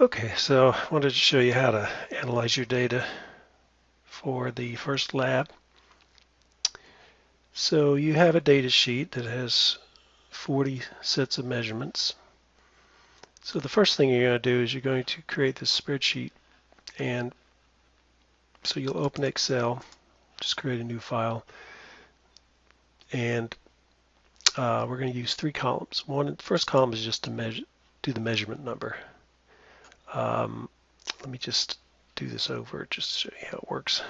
Okay, so I wanted to show you how to analyze your data for the first lab. So you have a data sheet that has 40 sets of measurements. So the first thing you're going to do is you're going to create this spreadsheet, and so you'll open Excel, just create a new file, and we're going to use three columns. The first column is just to do the measurement number. Let me just do this over just to show you how it works.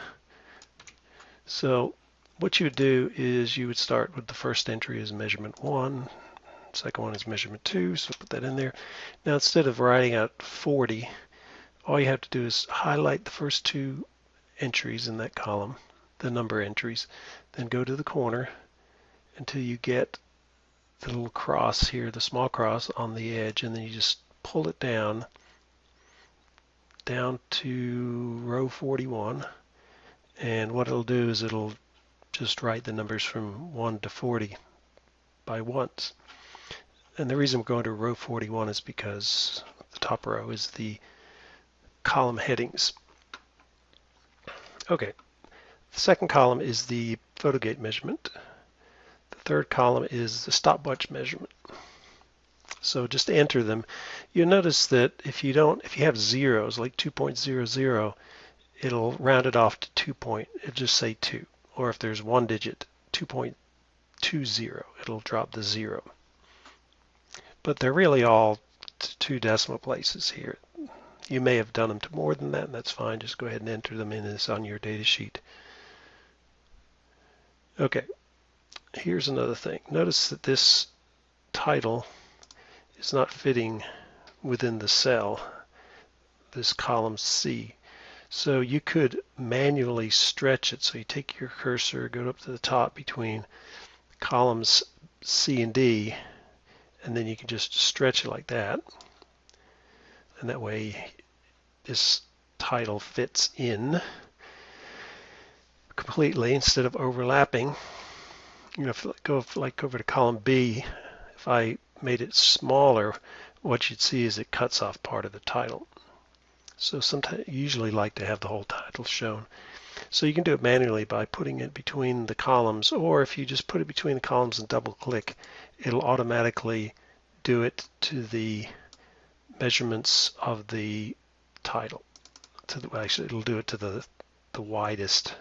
So what you would do is you would start with the first entry as measurement 1, second one is measurement 2, so put that in there. Now instead of writing out 40, all you have to do is highlight the first two entries in that column, the number entries, then go to the corner until you get the little cross here, the small cross on the edge, and then you just pull it down to row 41, and what it'll do is it'll just write the numbers from 1 to 40 by once. And the reason we're going to row 41 is because the top row is the column headings. Okay, the second column is the photogate measurement. The third column is the stopwatch measurement. So just enter them. You'll notice that if you have zeros like 2.00, it'll round it off to it'll just say 2. Or if there's one digit, 2.20, it'll drop the 0. But they're really all two decimal places here. You may have done them to more than that, and that's fine. Just go ahead and enter them in as on your data sheet. Okay, here's another thing. Notice that this title is not fitting within the cell, this column C. So you could manually stretch it. So you take your cursor, go up to the top between columns C and D, and then you can just stretch it like that. And that way this title fits in completely instead of overlapping. You know, if I go over to column B, if I made it smaller, what you'd see is it cuts off part of the title. So sometimes you usually like to have the whole title shown. So you can do it manually by putting it between the columns, or if you just put it between the columns and double click, it'll automatically do it to the measurements of the title. Actually, it'll do it to the widest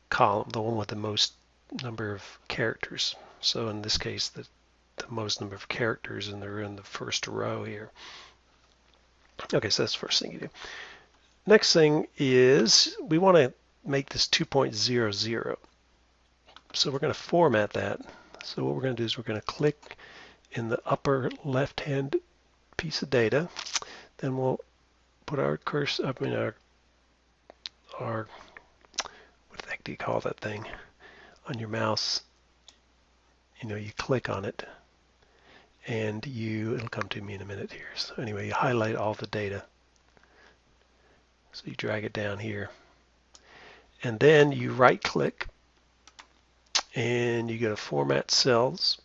column, the one with the most number of characters. So in this case, the most number of characters, and they're in the first row here. Okay, so that's the first thing you do. Next thing is we want to make this 2.00. So we're going to format that. So what we're going to do is we're going to click in the upper left-hand piece of data. Then we'll put our cursor, what the heck do you call that thing on your mouse? You know, you click on it, and it'll come to me in a minute here. So anyway, you highlight all the data. So you drag it down here, and then you right click, and you go to Format Cells.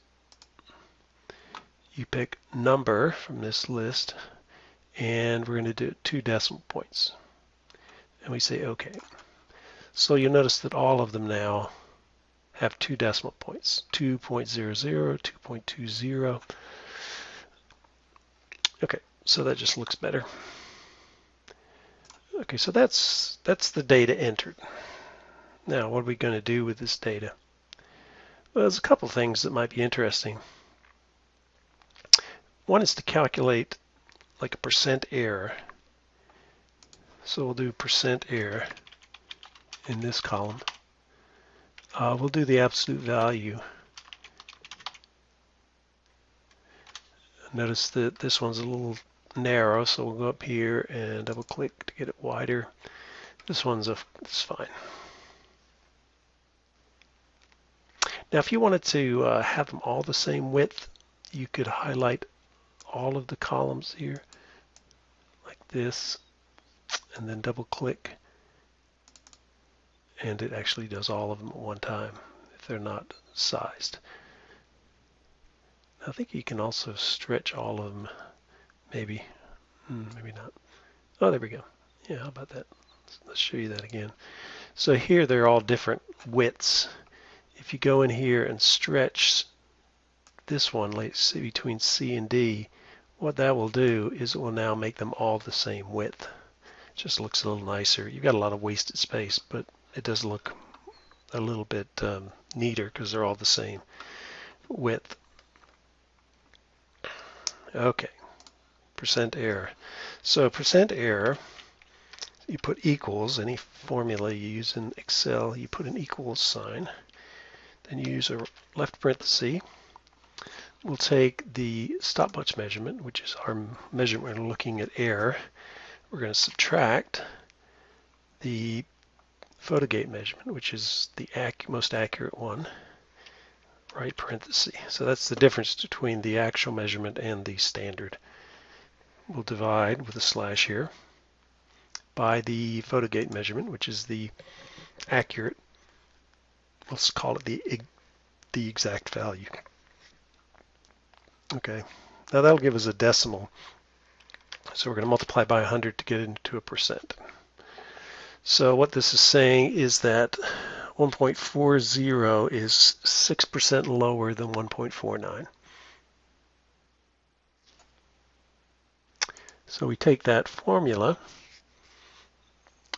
You pick Number from this list, and we're going to do 2 decimal points. And we say OK. So you'll notice that all of them now have 2 decimal points, 2.00, 2.20. Okay, so that just looks better. Okay, so that's the data entered. Now, what are we going to do with this data? Well, there's a couple things that might be interesting. One is to calculate like a percent error. So we'll do percent error in this column. We'll do the absolute value. Notice that this one's a little narrow, so we'll go up here and double click to get it wider. This one's it's fine. Now if you wanted to have them all the same width, you could highlight all of the columns here like this, and then double click, and it actually does all of them at one time if they're not sized. I think you can also stretch all of them, maybe. Maybe not. Oh, there we go. Yeah, how about that? Let's show you that again. So here they're all different widths. If you go in here and stretch this one, let's see, between C and D, what that will do is it will now make them all the same width. It just looks a little nicer. You've got a lot of wasted space, but it does look a little bit neater because they're all the same width. Okay, percent error. So percent error, you put equals, any formula you use in Excel, you put an equals sign. Then you use a left parenthesis. We'll take the stopwatch measurement, which is our measurement looking at error. We're going to subtract the Photogate measurement, which is the most accurate one, right parenthesis. So that's the difference between the actual measurement and the standard. We'll divide with a slash here by the Photogate measurement, which is the accurate, let's call it the exact value. Okay, now that'll give us a decimal. So we're going to multiply by 100 to get into a percent. So what this is saying is that 1.40 is 6% lower than 1.49. So we take that formula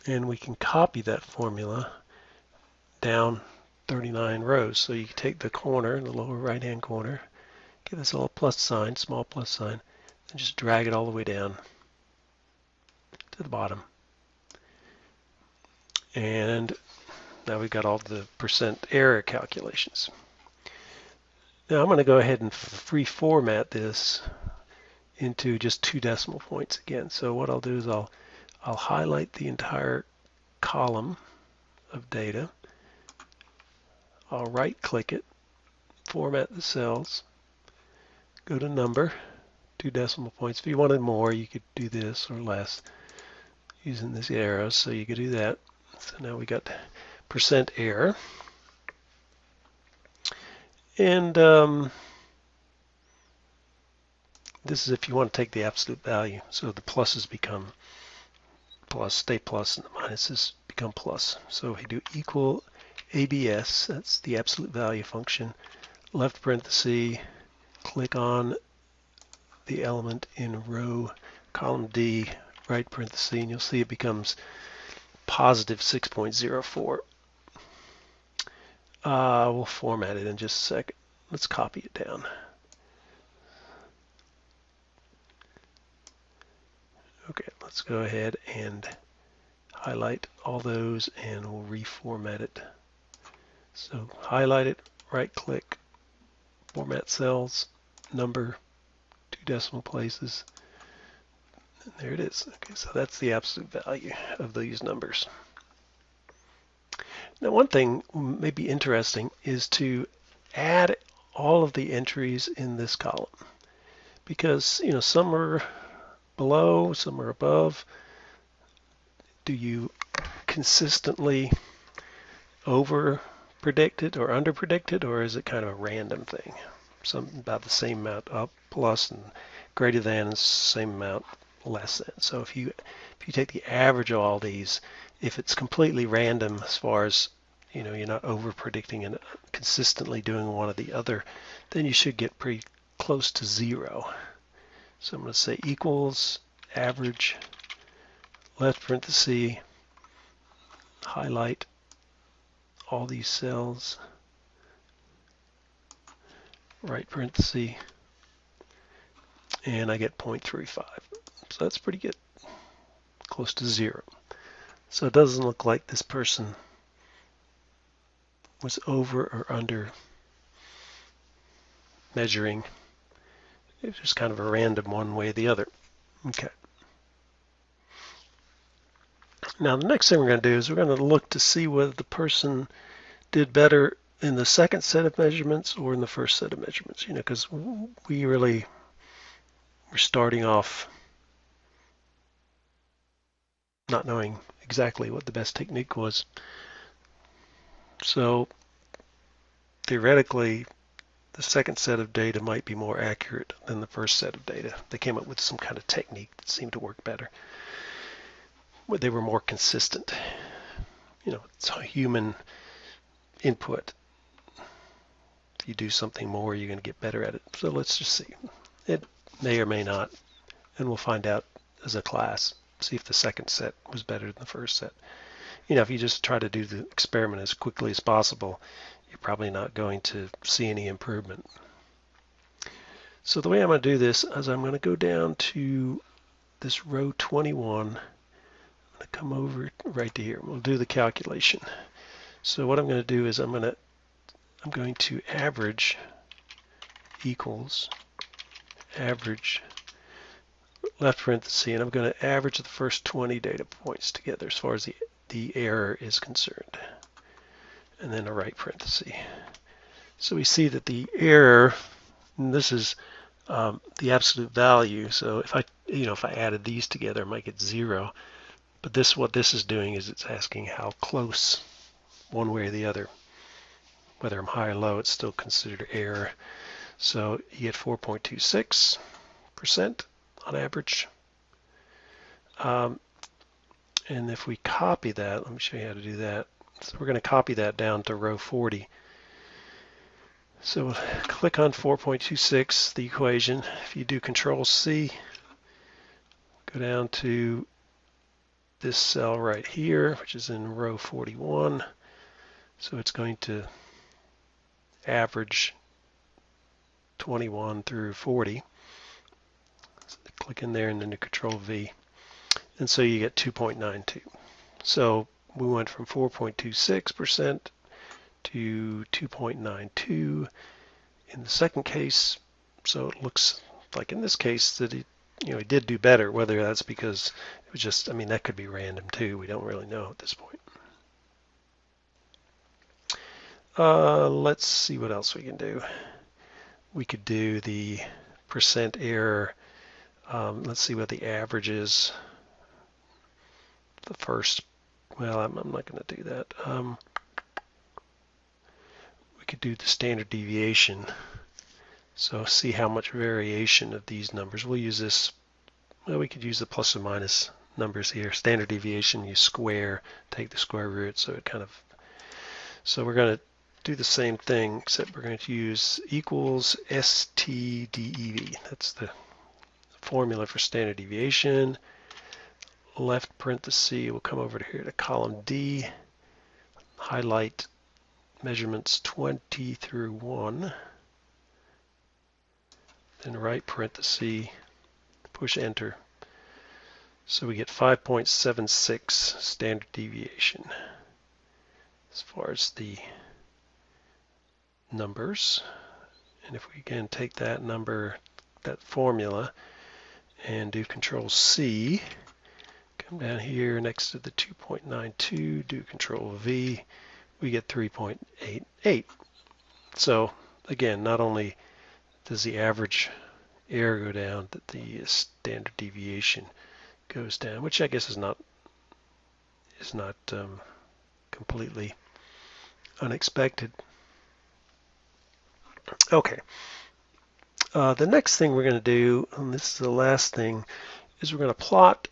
and we can copy that formula down 39 rows. So you take the corner, the lower right hand corner, give this little plus sign, small plus sign, and just drag it all the way down to the bottom. And now we've got all the percent error calculations. Now I'm going to go ahead and reformat this into just 2 decimal points again. So what I'll do is I'll highlight the entire column of data. I'll right click it, format the cells, go to number, 2 decimal points. If you wanted more, you could do this or less using this arrow, so you could do that. So now we got percent error. And this is if you want to take the absolute value. So the pluses become plus, stay plus, and the minuses become plus. So if you do equal ABS, that's the absolute value function, left parenthesis, click on the element in row column D, right parenthesis, and you'll see it becomes positive 6.04. We'll format it in just a second. Let's copy it down. Okay, let's go ahead and highlight all those and we'll reformat it. So highlight it, right click, format cells, number, 2 decimal places, and there it is. Okay, so that's the absolute value of these numbers. Now one thing may be interesting is to add all of the entries in this column, because some are below, some are above. Do you consistently over predict it or under predict it, or is it kind of a random thing? Something about the same amount up plus and greater than same amount less than. So if you take the average of all these, if it's completely random as far as you're not over predicting and consistently doing one or the other, then you should get pretty close to 0. So I'm going to say equals average, left parenthesis, highlight all these cells, right parenthesis, and I get 0.35. So that's pretty good, close to 0. So it doesn't look like this person was over or under measuring. It's just kind of a random one way or the other. Okay. Now the next thing we're going to do is we're going to look to see whether the person did better in the second set of measurements or in the first set of measurements, because we really were starting off not knowing exactly what the best technique was. So theoretically, the second set of data might be more accurate than the first set of data. They came up with some kind of technique that seemed to work better. They were more consistent. It's human input. If you do something more, you're going to get better at it. So let's just see. It may or may not, and we'll find out as a class. See if the second set was better than the first set. If you just try to do the experiment as quickly as possible, you're probably not going to see any improvement. So the way I'm going to do this is I'm going to go down to this row 21. I'm going to come over right to here. We'll do the calculation. So what I'm going to do is I'm going to average equals average left parenthesis, and I'm going to average the first 20 data points together as far as the error is concerned, and then a right parenthesis. So we see that the error, and this is the absolute value. So if I added these together, I might get 0. But what this is doing is it's asking how close one way or the other. Whether I'm high or low, it's still considered error. So you get 4.26% on average. And if we copy that, let me show you how to do that. So we're going to copy that down to row 40. So we'll click on 4.26, the equation. If you do Control-C, go down to this cell right here, which is in row 41. So it's going to average 21 through 40. So click in there and then do Control-V. And so you get 2.92. So we went from 4.26% to 2.92 in the second case. So it looks like in this case that he did do better. Whether that's because it was just, that could be random too. We don't really know at this point. Let's see what else we can do. We could do the percent error. Let's see what the average is. The first, well, I'm not going to do that. We could do the standard deviation. So see how much variation of these numbers. We'll use this, well, we could use the plus or minus numbers here. Standard deviation, you square, take the square root, so so we're going to do the same thing, except we're going to use equals STDEV. That's the formula for standard deviation. Left parenthesis, we'll come over to here to column D, highlight measurements 20 through 1, then right parenthesis, push enter. So we get 5.76 standard deviation as far as the numbers. And if we again take that number, that formula, and do Control-C, come down here next to the 2.92, do Control-V, we get 3.88. So again, not only does the average error go down, that the standard deviation goes down, which I guess is not completely unexpected. Okay. The next thing we're going to do, and this is the last thing, is we're going to plot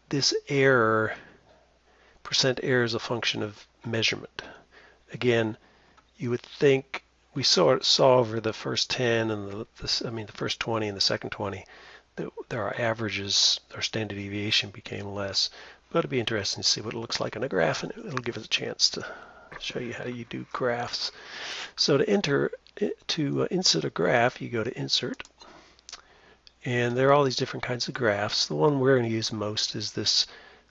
this error, percent error, as a function of measurement. Again, you would think we saw over the first 10 and the first 20 and the second 20 that our averages, our standard deviation became less. But it'll be interesting to see what it looks like on a graph, and it'll give us a chance to show you how you do graphs. So to insert a graph, you go to Insert, and there are all these different kinds of graphs. The one we're going to use most is this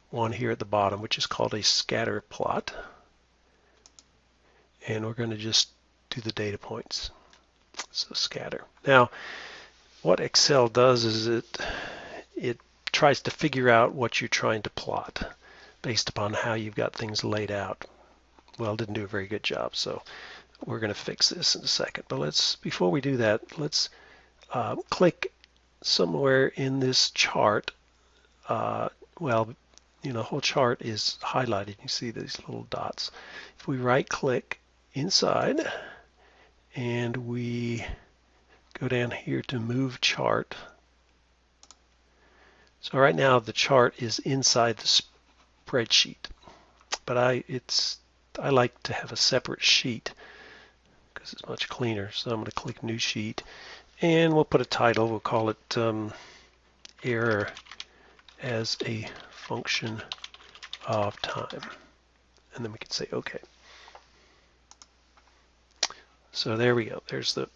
one here at the bottom, which is called a scatter plot. And we're going to just do the data points. So scatter. Now, what Excel does is it tries to figure out what you're trying to plot based upon how you've got things laid out. Well, it didn't do a very good job, so we're going to fix this in a second. But before we do that, let's click somewhere in this chart. The whole chart is highlighted. You see these little dots. If we right-click inside and we go down here to move chart. So right now the chart is inside the spreadsheet, but I like to have a separate sheet because it's much cleaner. So I'm going to click New Sheet, and we'll put a title. We'll call it Error as a Function of Time, and then we can say OK. So there we go. There's the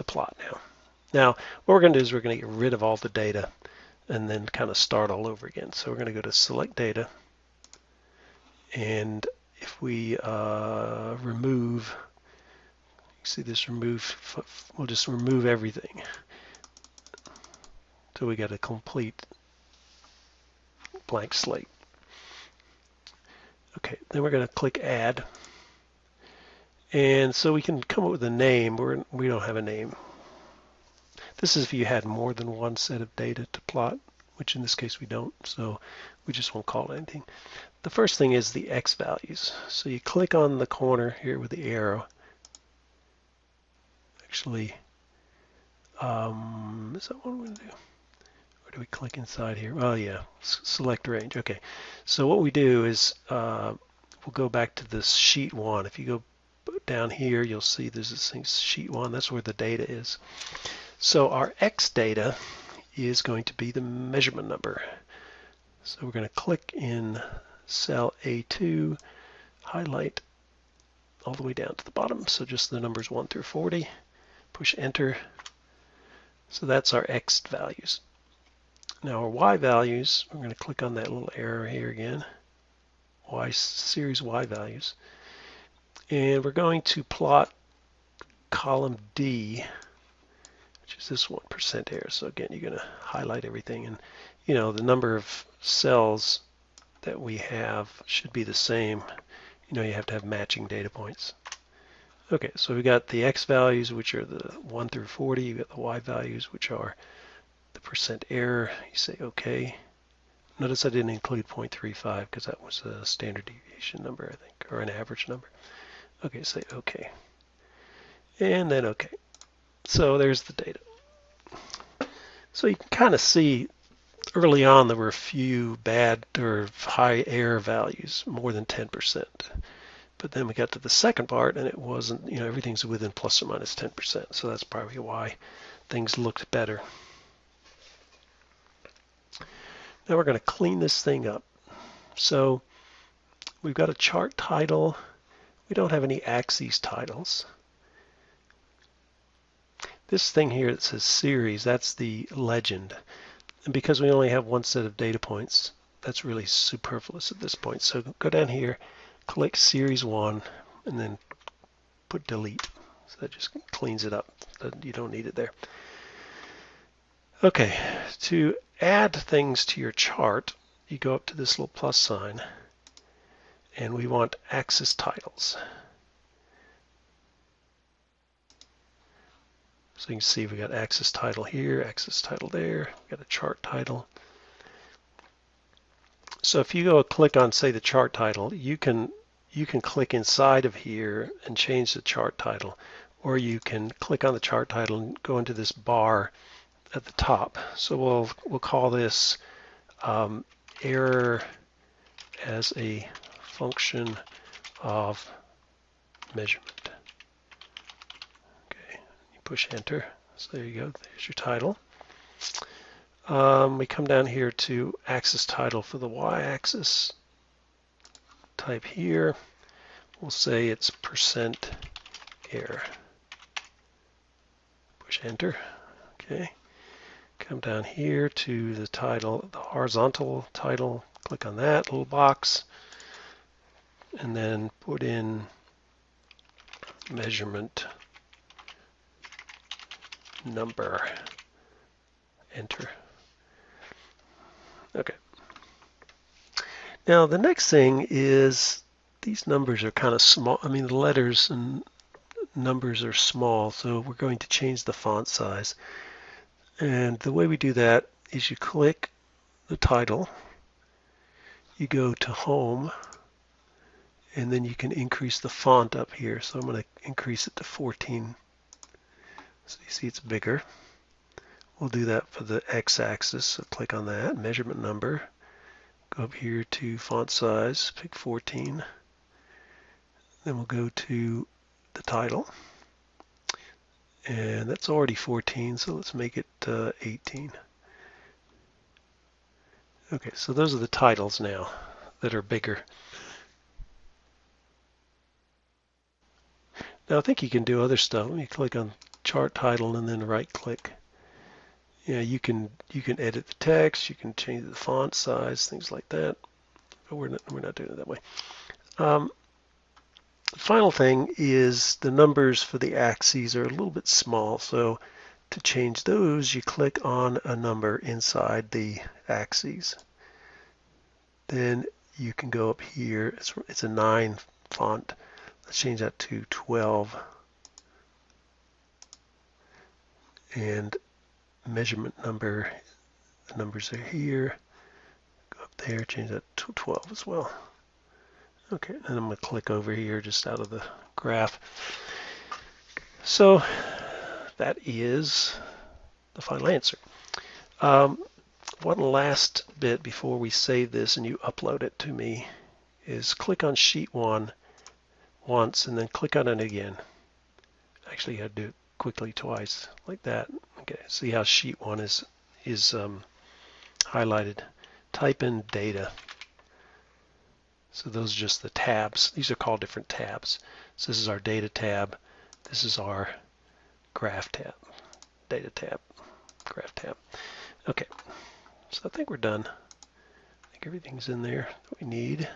plot now. Now what we're going to do is we're going to get rid of all the data and then kind of start all over again. So we're going to go to Select Data, and if we remove, you see this remove, we'll just remove everything till we get a complete blank slate. Okay, then we're going to click Add, and so we can come up with a name. We don't have a name. This is if you had more than one set of data to plot, which in this case we don't, so we just won't call it anything. The first thing is the X values. So you click on the corner here with the arrow. Actually, is that what we're going to do? Or do we click inside here? Oh yeah, select range. Okay, so what we do is we'll go back to this sheet 1. If you go down here, you'll see there's this thing, sheet 1. That's where the data is. So our X data is going to be the measurement number. So we're going to click in cell A2, highlight all the way down to the bottom. So just the numbers 1 through 40. Push Enter. So that's our X values. Now our Y values, we're going to click on that little arrow here again. Series Y values. And we're going to plot column D, which is this 1% error. So again, you're going to highlight everything, and you know the number of cells that we have should be the same. You know, you have to have matching data points. Okay, so we got the X values, which are the 1 through 40. You got the Y values, which are the percent error. You say OK. Notice I didn't include 0.35 because that was a standard deviation number, I think, or an average number. Okay, say OK. And then OK. So there's the data. So you can kind of see early on there were a few bad or high error values, more than 10%. But then we got to the second part and it wasn't, you know, everything's within plus or minus 10%. So that's probably why things looked better. Now we're going to clean this thing up. So we've got a chart title. We don't have any axes titles. This thing here that says series, that's the legend. And because we only have one set of data points, that's really superfluous at this point. So go down here, click series 1, and then put delete. So that just cleans it up. You don't need it there. Okay, to add things to your chart, you go up to this little plus sign, and we want axis titles. So you can see we got axis title here, axis title there, we got a chart title. So if you go click on, say, the chart title, you can click inside of here and change the chart title, or you can click on the chart title and go into this bar at the top. So we'll call this error as a function of measurement. Okay, you push enter. So there you go. There's your title. We come down here to axis title for the y-axis. Type here. We'll say it's percent error. Push enter. Okay. Come down here to the title, the horizontal title. Click on that little box, and then put in measurement number. Enter. Okay. Now the next thing is these numbers are kind of small. I mean, the letters and numbers are small, so we're going to change the font size. And the way we do that is you click the title, you go to Home, And then you can increase the font up here. So I'm going to increase it to 14. So you see it's bigger. We'll do that for the x-axis. So click on that, measurement number. Go up here to font size, pick 14. Then we'll go to the title. And that's already 14, so let's make it 18. Okay, so those are the titles now that are bigger. Now I think you can do other stuff. Let me click on chart title and then right click. Yeah, you can edit the text, you can change the font size, things like that. But we're not doing it that way. The final thing is the numbers for the axes are a little bit small, so to change those, you click on a number inside the axes. Then you can go up here. It's a 9 font. Let's change that to 12. And measurement number, the numbers are here. Go up there, change that to 12 as well. Okay, and I'm going to click over here just out of the graph. So that is the final answer. One last bit before we save this and you upload it to me is click on sheet 1 once and then click on it again. Actually, you have to do it quickly twice, like that. Okay, see how sheet 1 is highlighted. Type in data. So those are just the tabs. These are called different tabs. So this is our data tab. This is our graph tab. Data tab, graph tab. Okay, so I think we're done. I think everything's in there that we need.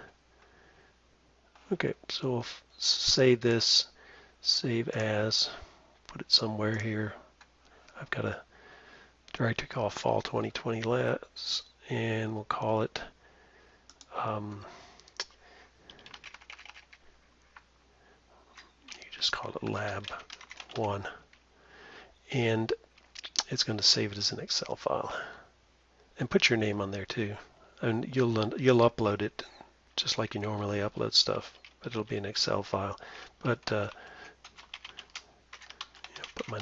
Okay, so we'll save this, save as, put it somewhere here. I've got a directory called Fall 2020 Labs, and we'll call it you just call it Lab 1, and it's going to save it as an Excel file. And put your name on there too, and you'll upload it just like you normally upload stuff, but it'll be an Excel file. But put my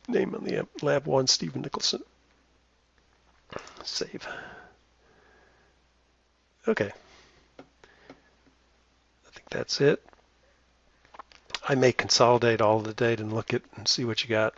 name on the Lab 1, Stephen Nicholson. Save. Okay. I think that's it. I may consolidate all the data and look at and see what you got.